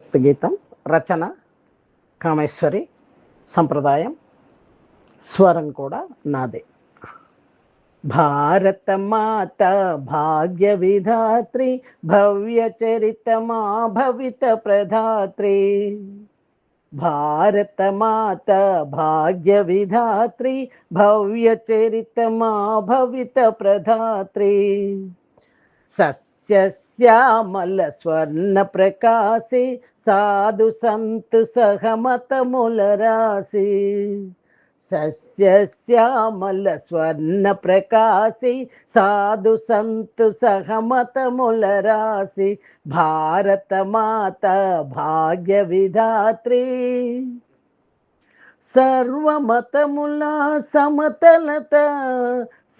భక్తి గీతం రచన కామేశ్వరి, సంప్రదాయం, స్వరం కూడా నాదే. భారత మాత భాగ్య విధాత్రి, భవ్య చరితమా భవిత ప్రధాత్రి. భారత మాత భాగ్య విధాత్రి, భవ్య చరితమా భవిత ప్రధాత్రి. సస్యశ్యామల స్వర్ణ ప్రకాశి, సాధు సంతు సహమతముల రాశి. సస్యశ్యామల స్వర్ణ ప్రకాశి, సాధు సంతు సహమతముల రాశి. భారత మాత భాగ్య విధాత్రి. సర్వమతముల సమతలత,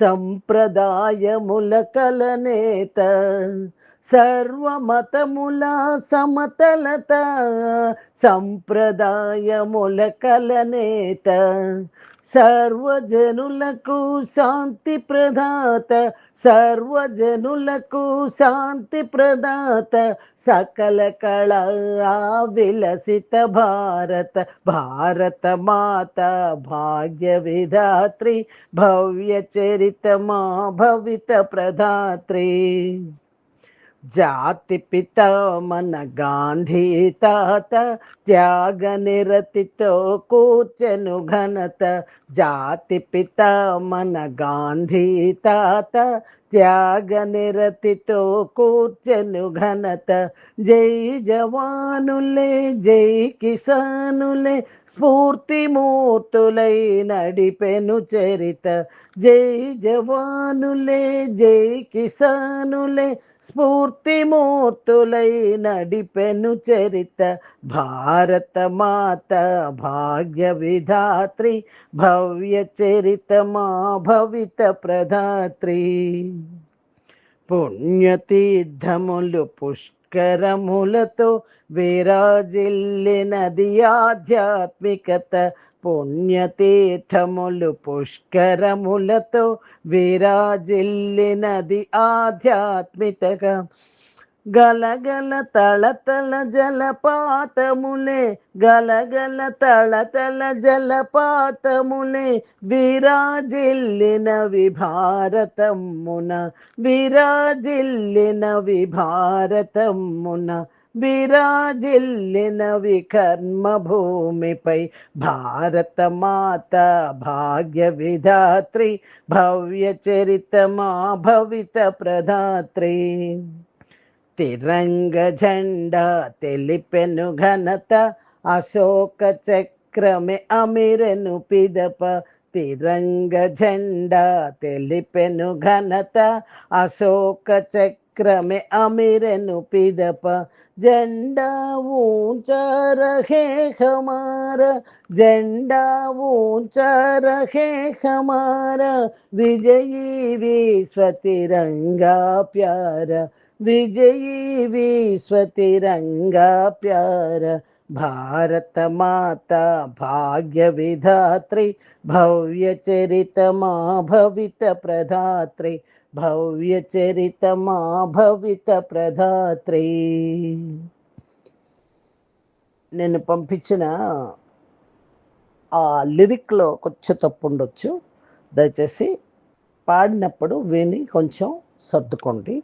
సంప్రదాయముల కలనేత. సర్వమతముల సమతలత, సంప్రదాయముల కలనేత. సర్వజనులకు శాంతి ప్రదాత, సర్వజనులకు శాంతి ప్రదాత. సకల కళా విలసిత భారత. భారత మాత భాగ్య విధాత్రి, భవ్య చరితమా భవిత ప్రధాత్రి. జాతి పిత మన గాంధీ తాత, త్యాగ నిరతితో కూర్చెను ఘనత. జాతి పిత మన గాంధీ తాత, త్యాగ నిరతితో కూర్చెను ఘనత. జై జవానులే జై కిసానులే, స్ఫూర్తిమూర్తులై నడిపెను చరిత. జై జవానులే జై కిసానులే, స్ఫూర్తిమూర్తులై నడిపెను చరిత. భారత మాత భాగ్య విధాత్రి, భవ్య చరితమా భవిత ప్రధాత్రి. పుణ్యతీర్థములు పుష్కరములతో విరాజిల్లినది ఆధ్యాత్మికత. పుణ్యతీర్థములు పుష్కరములతో విరాజిల్లినది ఆధ్యాత్మికత. గలగల తళతళ జలపాతములే, గలగల తళతళ జలపాతములే, విరాజిల్లినవి భారతమున. విరాజిల్లినవి భారతమున, విరాజిల్లినవి కర్మభూమిపై. భారత మాత భాగ్య విధాత్రి, భవ్య చరితమా భవిత ప్రధాత్రి. తిరంగ జెండా తెలిపెను ఘనత, అశోక చక్రమే అమిరెను పిదప. తిరంగ జెండా తెలిపెను ఘనత, అశోక చక్రమే అమిరెను పిదప. జెండా ఊంచా రహే హమారా, జెండా ఊంచా రహే హమారా. విజయీ విశ్వ తిరంగా ప్యారా, విజయీ విశ్వ తిరంగా ప్యారా. భారత మాత భాగ్య విధాత్రి, భవ్య చరితమా భవిత ప్రధాత్రి. భవ్య చరితమా భవిత ప్రధాత్రి. నేను పంపించిన ఆ లిరిక్లో కొంచెం తప్పు ఉండొచ్చు, దయచేసి పాడినప్పుడు విని కొంచెం సర్దుకోండి.